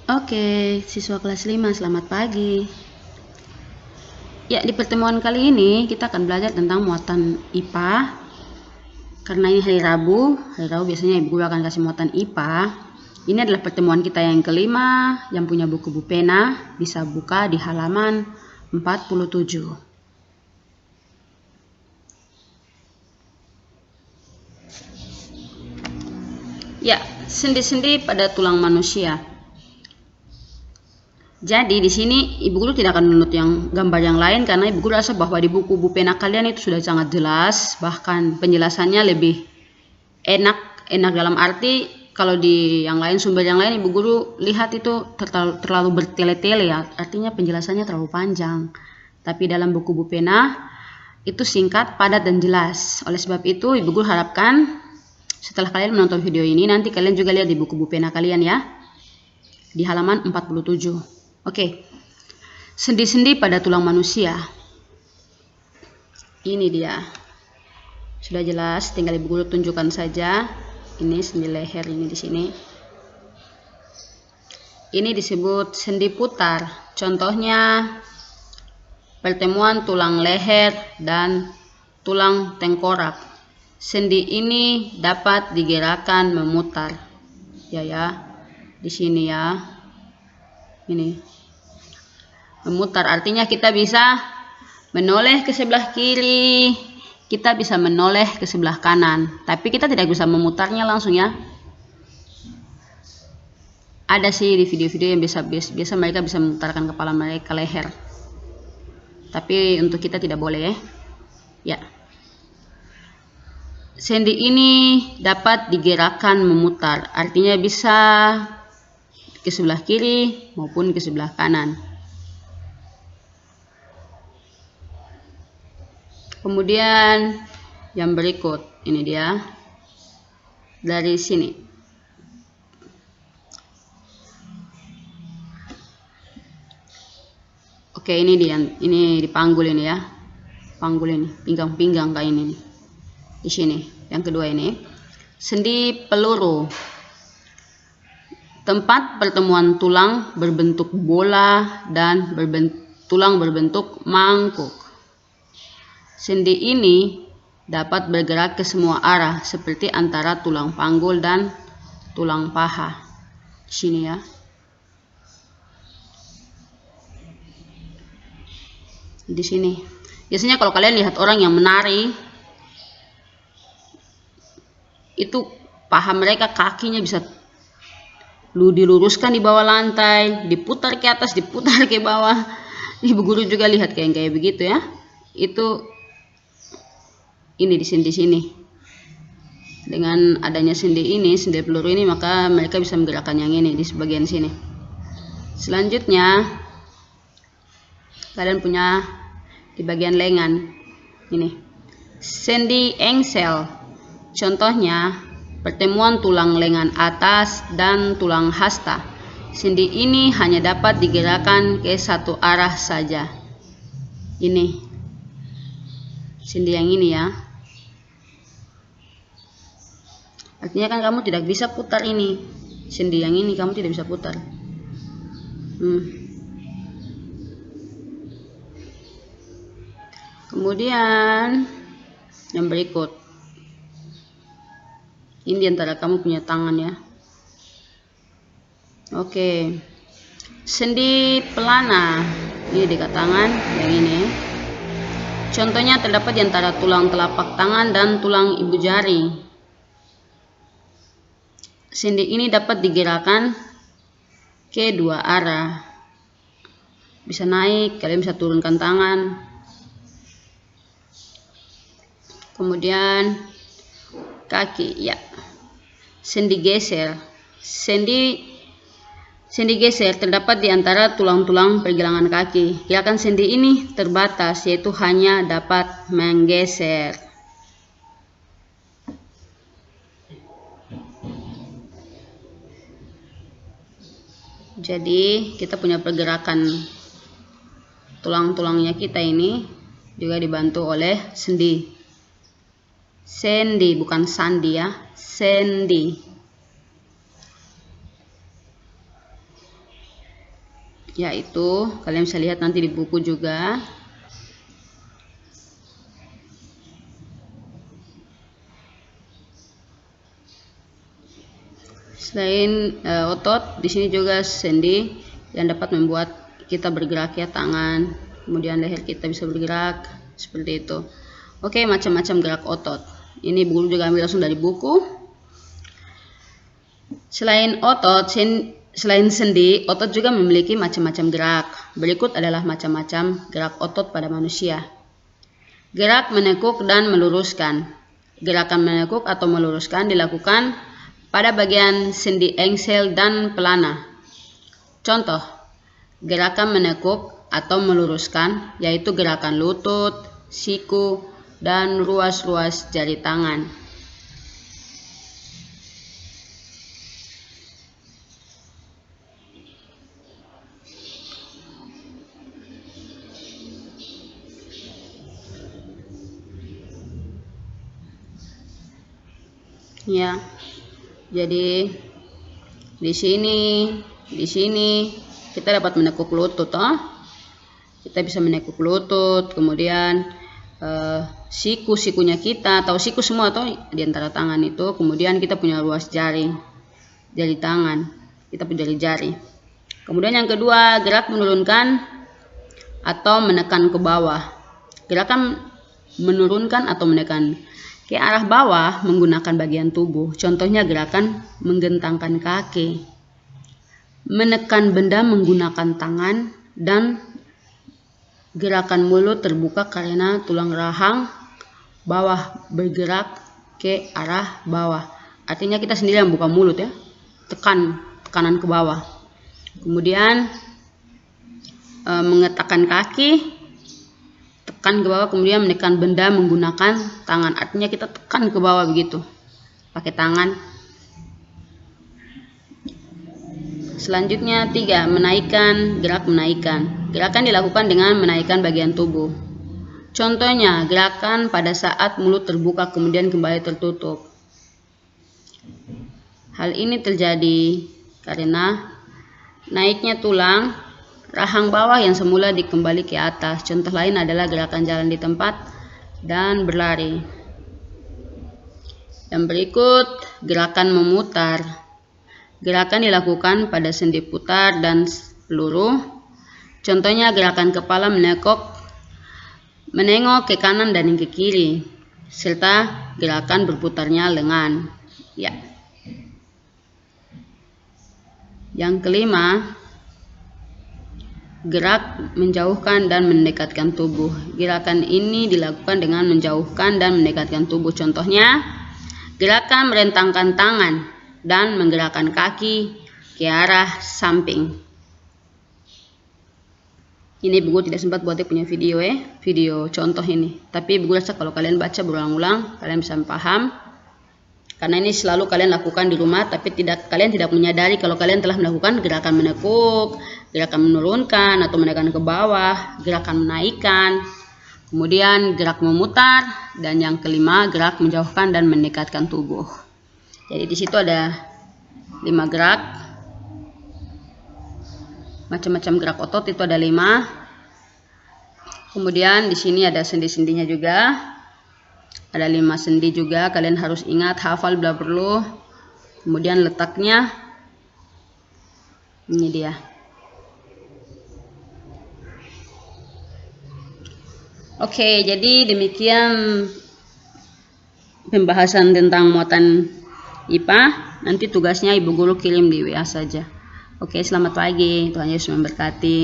Oke, siswa kelas 5, selamat pagi. Ya, di pertemuan kali ini kita akan belajar tentang muatan IPA. Karena ini hari Rabu biasanya Ibu Guru akan kasih muatan IPA. Ini adalah pertemuan kita yang kelima. Yang punya buku pena bisa buka di halaman 47. Ya, sendi-sendi pada tulang manusia. Jadi di sini Ibu Guru tidak akan menurut yang gambar yang lain karena Ibu Guru rasa bahwa di buku pena kalian itu sudah sangat jelas, bahkan penjelasannya lebih enak dalam arti kalau di yang lain, sumber yang lain Ibu Guru lihat itu terlalu bertele-tele ya, artinya penjelasannya terlalu panjang. Tapi dalam buku pena itu singkat, padat dan jelas. Oleh sebab itu Ibu Guru harapkan setelah kalian menonton video ini nanti kalian juga lihat di buku pena kalian ya, di halaman 47. Oke, sendi-sendi pada tulang manusia. Ini dia, sudah jelas. Tinggal Ibu Guru tunjukkan saja. Ini sendi leher ini di sini. Ini disebut sendi putar. Contohnya pertemuan tulang leher dan tulang tengkorak. Sendi ini dapat digerakkan memutar. Ya, di sini ya. Ini. Memutar artinya kita bisa menoleh ke sebelah kiri, kita bisa menoleh ke sebelah kanan, tapi kita tidak bisa memutarnya langsung ya. Ada sih di video-video yang biasa mereka bisa memutarkan kepala mereka, leher, tapi untuk kita tidak boleh ya. Sendi ini dapat digerakkan memutar, artinya bisa ke sebelah kiri maupun ke sebelah kanan. Kemudian yang berikut, ini dia dari sini. Oke, ini dia, ini di panggul ini ya, panggul ini, pinggang-pinggang kayak ini. Di sini, yang kedua ini, sendi peluru, tempat pertemuan tulang berbentuk bola dan tulang berbentuk mangkuk. Sendi ini dapat bergerak ke semua arah seperti antara tulang panggul dan tulang paha. Di sini ya. Di sini. Biasanya kalau kalian lihat orang yang menari, itu paha mereka, kakinya bisa diluruskan di bawah lantai, diputar ke atas, diputar ke bawah. Ibu Guru juga lihat kayak begitu ya. Itu ini di sini. Dengan adanya sendi ini, sendi peluru ini, maka mereka bisa menggerakkan yang ini di sebagian sini. Selanjutnya kalian punya di bagian lengan ini sendi engsel. Contohnya pertemuan tulang lengan atas dan tulang hasta. Sendi ini hanya dapat digerakkan ke satu arah saja. Ini sendi yang ini ya. Artinya kan kamu tidak bisa putar ini. Sendi yang ini kamu tidak bisa putar. Kemudian yang berikut. Ini diantara kamu punya tangan ya. Oke. Sendi pelana. Ini dekat tangan yang ini. Contohnya terdapat di antara tulang telapak tangan dan tulang ibu jari. Sendi ini dapat digerakkan ke dua arah. Bisa naik, kalian bisa turunkan tangan. Kemudian kaki ya. Sendi geser. Sendi geser terdapat di antara tulang-tulang pergelangan kaki. Gerakan sendi ini terbatas, yaitu hanya dapat menggeser. Jadi kita punya pergerakan tulang-tulangnya kita ini juga dibantu oleh sendi. Sendi bukan sandi ya, sendi. yaitu kalian bisa lihat nanti di buku juga. Selain otot, di sini juga sendi yang dapat membuat kita bergerak ya, tangan, kemudian leher kita bisa bergerak seperti itu. Oke, macam-macam gerak otot. Ini buku juga ambil langsung dari buku. Selain otot, selain sendi, otot juga memiliki macam-macam gerak. Berikut adalah macam-macam gerak otot pada manusia. Gerak menekuk dan meluruskan. Gerakan menekuk atau meluruskan dilakukan pada bagian sendi engsel dan pelana. Contoh, gerakan menekuk atau meluruskan yaitu gerakan lutut, siku, dan ruas-ruas jari tangan. Ya. Jadi di sini kita dapat menekuk lutut, kita bisa menekuk lutut, kemudian siku-sikunya kita, atau siku semua atau di antara tangan itu, kemudian kita punya ruas jari tangan, kita punya jari. Kemudian yang kedua, gerak menurunkan atau menekan ke bawah. Gerakan menurunkan atau menekan ke arah bawah menggunakan bagian tubuh. Contohnya gerakan menggentangkan kaki, menekan benda menggunakan tangan, dan gerakan mulut terbuka karena tulang rahang bawah bergerak ke arah bawah. Artinya kita sendiri yang buka mulut ya, tekanan ke bawah. Kemudian mengetakkan kaki, tekan ke bawah, kemudian menekan benda menggunakan tangan. Artinya kita tekan ke bawah begitu pakai tangan. Selanjutnya 3, menaikkan, gerak menaikkan. Gerakan dilakukan dengan menaikkan bagian tubuh. Contohnya gerakan pada saat mulut terbuka kemudian kembali tertutup. Hal ini terjadi karena naiknya tulang rahang bawah yang semula dikembali ke atas. Contoh lain adalah gerakan jalan di tempat dan berlari. Yang berikut, gerakan memutar. Gerakan dilakukan pada sendi putar dan peluru. Contohnya gerakan kepala menengok ke kanan dan ke kiri, serta gerakan berputarnya lengan. Ya. Yang kelima, gerak menjauhkan dan mendekatkan tubuh. Gerakan ini dilakukan dengan menjauhkan dan mendekatkan tubuh. Contohnya, gerakan merentangkan tangan dan menggerakkan kaki ke arah samping. Ini buku tidak sempat buatnya punya video contoh ini. Tapi buku rasa kalau kalian baca berulang-ulang, kalian bisa paham. Karena ini selalu kalian lakukan di rumah, tapi kalian tidak menyadari kalau kalian telah melakukan gerakan menekuk, gerakan menurunkan atau menekan ke bawah, gerakan menaikkan, kemudian gerak memutar, dan yang kelima gerak menjauhkan dan mendekatkan tubuh. Jadi di situ ada 5 gerak, macam-macam gerak otot itu ada 5. Kemudian di sini ada sendi-sendinya juga. Ada 5 sendi juga, kalian harus ingat, hafal bila perlu. Kemudian letaknya, ini dia. Oke, jadi demikian pembahasan tentang muatan IPA. Nanti tugasnya ibu guru kirim di WA saja. Oke, selamat pagi, Tuhan Yesus memberkati.